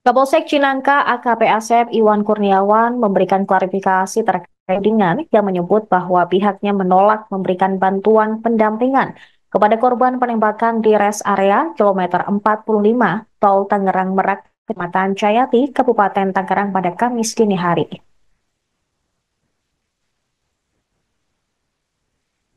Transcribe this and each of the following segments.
Kapolsek Cinangka AKP Asep Iwan Kurniawan memberikan klarifikasi terkait dengan yang menyebut bahwa pihaknya menolak memberikan bantuan pendampingan kepada korban penembakan di res area kilometer 45 Tol Tangerang Merak, Kecamatan Jayati, Kabupaten Tangerang pada Kamis dini hari.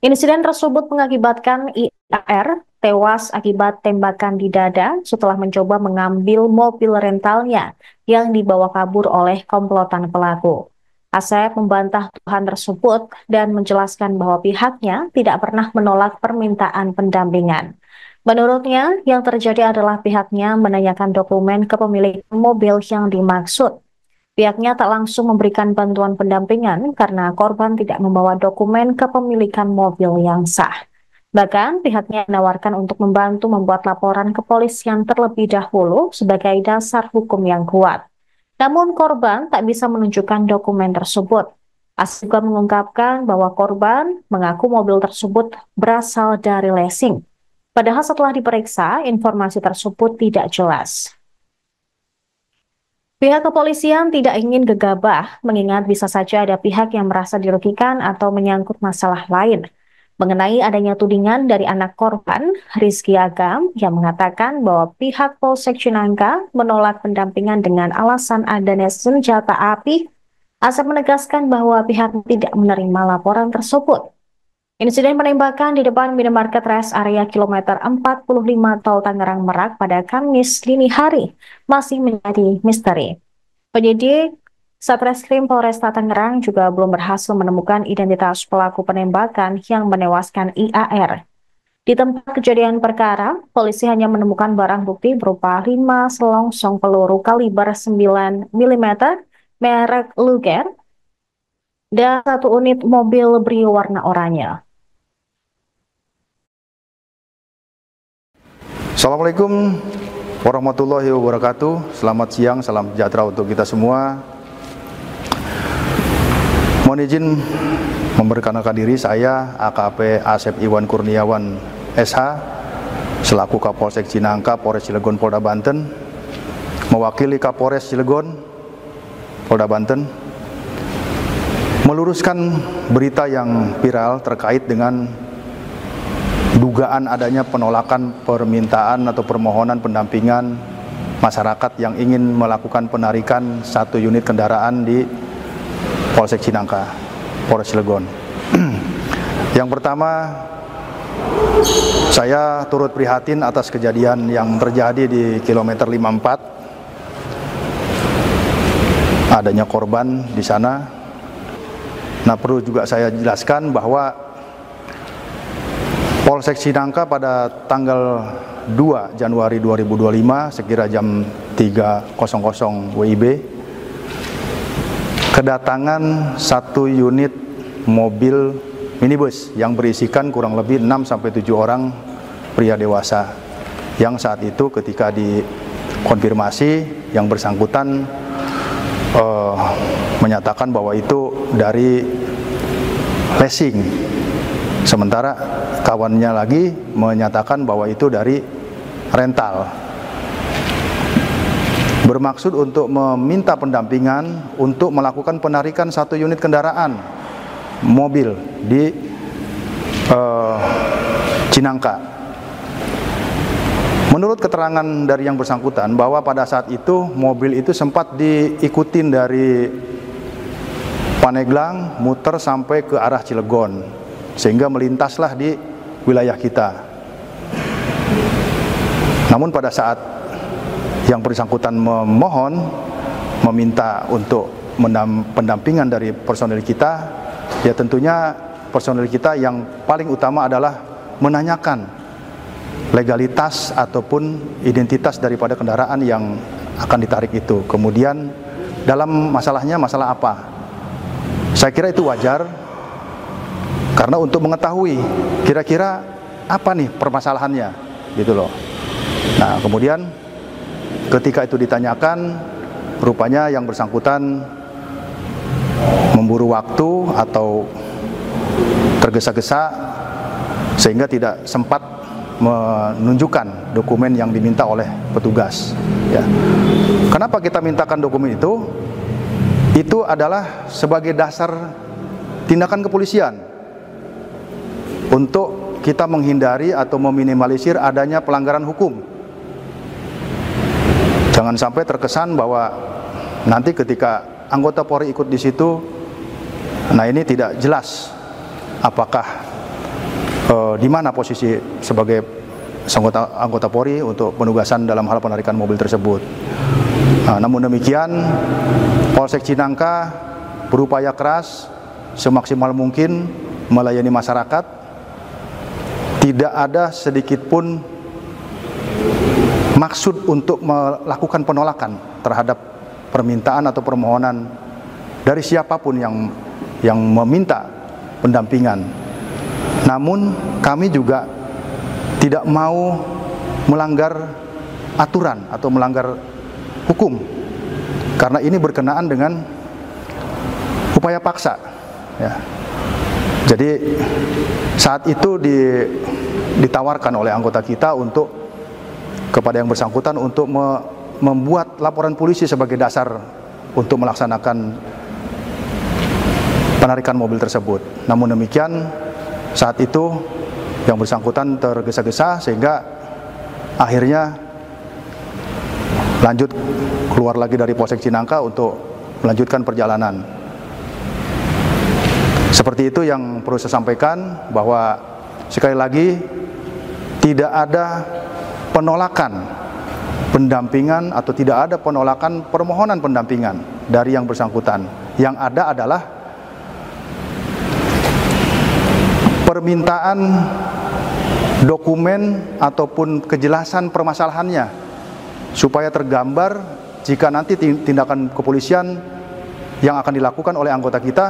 Insiden tersebut mengakibatkan IAR tewas akibat tembakan di dada setelah mencoba mengambil mobil rentalnya yang dibawa kabur oleh komplotan pelaku. Asep membantah tuduhan tersebut dan menjelaskan bahwa pihaknya tidak pernah menolak permintaan pendampingan. Menurutnya, yang terjadi adalah pihaknya menanyakan dokumen kepemilikan mobil yang dimaksud. Pihaknya tak langsung memberikan bantuan pendampingan karena korban tidak membawa dokumen kepemilikan mobil yang sah. Bahkan pihaknya menawarkan untuk membantu membuat laporan kepolisian terlebih dahulu sebagai dasar hukum yang kuat. Namun korban tak bisa menunjukkan dokumen tersebut. As juga mengungkapkan bahwa korban mengaku mobil tersebut berasal dari leasing. Padahal setelah diperiksa, informasi tersebut tidak jelas. Pihak kepolisian tidak ingin gegabah, mengingat bisa saja ada pihak yang merasa dirugikan atau menyangkut masalah lain. Mengenai adanya tudingan dari anak korban, Rizky Agam, yang mengatakan bahwa pihak Polsek Cinangka menolak pendampingan dengan alasan adanya senjata api, Asep menegaskan bahwa pihak tidak menerima laporan tersebut. Insiden penembakan di depan minimarket rest area kilometer 45 Tol Tangerang Merak pada Kamis dini hari masih menjadi misteri. Penyidik Satreskrim Polresta Tangerang juga belum berhasil menemukan identitas pelaku penembakan yang menewaskan IAR. Di tempat kejadian perkara, polisi hanya menemukan barang bukti berupa 5 selongsong peluru kaliber 9 mm merek Luger dan 1 unit mobil Brio warna oranye. Assalamualaikum warahmatullahi wabarakatuh. Selamat siang, salam sejahtera untuk kita semua. Mohon izin memperkenalkan diri, saya AKP Asep Iwan Kurniawan SH selaku Kapolsek Cinangka Polres Cilegon Polda Banten, mewakili Kapolres Cilegon Polda Banten, meluruskan berita yang viral terkait dengan dugaan adanya penolakan permintaan atau permohonan pendampingan masyarakat yang ingin melakukan penarikan 1 unit kendaraan di Polsek Cinangka, Polres Cilegon. Yang pertama, saya turut prihatin atas kejadian yang terjadi di kilometer 54. Adanya korban di sana. Nah, perlu juga saya jelaskan bahwa Polsek Cinangka pada tanggal 2 Januari 2025 sekira jam 3.00 WIB kedatangan 1 unit mobil minibus yang berisikan kurang lebih 6-7 orang pria dewasa yang saat itu ketika dikonfirmasi yang bersangkutan menyatakan bahwa itu dari leasing, sementara kawannya lagi menyatakan bahwa itu dari rental. Bermaksud untuk meminta pendampingan untuk melakukan penarikan 1 unit kendaraan mobil di Cinangka. Menurut keterangan dari yang bersangkutan bahwa pada saat itu mobil itu sempat diikutin dari Paneglang muter sampai ke arah Cilegon, sehingga melintaslah di wilayah kita. Namun pada saat yang bersangkutan meminta untuk pendampingan dari personil kita, ya tentunya personil kita yang paling utama adalah menanyakan legalitas ataupun identitas daripada kendaraan yang akan ditarik itu. Kemudian dalam masalahnya masalah apa? Saya kira itu wajar, karena untuk mengetahui kira-kira apa nih permasalahannya, gitu loh. Nah, kemudian ketika itu ditanyakan, rupanya yang bersangkutan memburu waktu atau tergesa-gesa sehingga tidak sempat menunjukkan dokumen yang diminta oleh petugas. Ya. Kenapa kita mintakan dokumen itu? Itu adalah sebagai dasar tindakan kepolisian untuk kita menghindari atau meminimalisir adanya pelanggaran hukum. Jangan sampai terkesan bahwa nanti ketika anggota Polri ikut di situ, nah ini tidak jelas apakah di mana posisi sebagai anggota Polri untuk penugasan dalam hal penarikan mobil tersebut. Namun demikian, Polsek Cinangka berupaya keras semaksimal mungkin melayani masyarakat. Tidak ada sedikit pun maksud untuk melakukan penolakan terhadap permintaan atau permohonan dari siapapun yang meminta pendampingan. Namun kami juga tidak mau melanggar aturan atau melanggar hukum, karena ini berkenaan dengan upaya paksa. Ya. Jadi saat itu ditawarkan oleh anggota kita untuk kepada yang bersangkutan untuk membuat laporan polisi sebagai dasar untuk melaksanakan penarikan mobil tersebut. Namun demikian, saat itu yang bersangkutan tergesa-gesa sehingga akhirnya lanjut keluar lagi dari Polsek Cinangka untuk melanjutkan perjalanan. Seperti itu yang perlu saya sampaikan, bahwa sekali lagi tidak ada penolakan pendampingan atau tidak ada penolakan permohonan pendampingan dari yang bersangkutan. Yang ada adalah permintaan dokumen ataupun kejelasan permasalahannya supaya tergambar jika nanti tindakan kepolisian yang akan dilakukan oleh anggota kita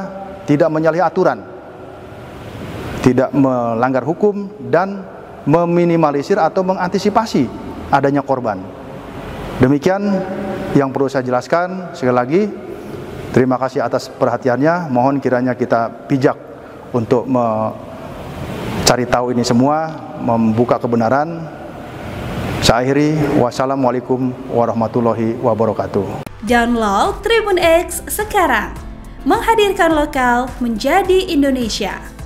tidak menyalahi aturan, tidak melanggar hukum, dan meminimalisir atau mengantisipasi adanya korban. Demikian yang perlu saya jelaskan. Sekali lagi, terima kasih atas perhatiannya. Mohon kiranya kita bijak untuk cari tahu ini semua, membuka kebenaran. Saya akhiri, wassalamualaikum warahmatullahi wabarakatuh. Download Tribun X sekarang, menghadirkan lokal menjadi Indonesia.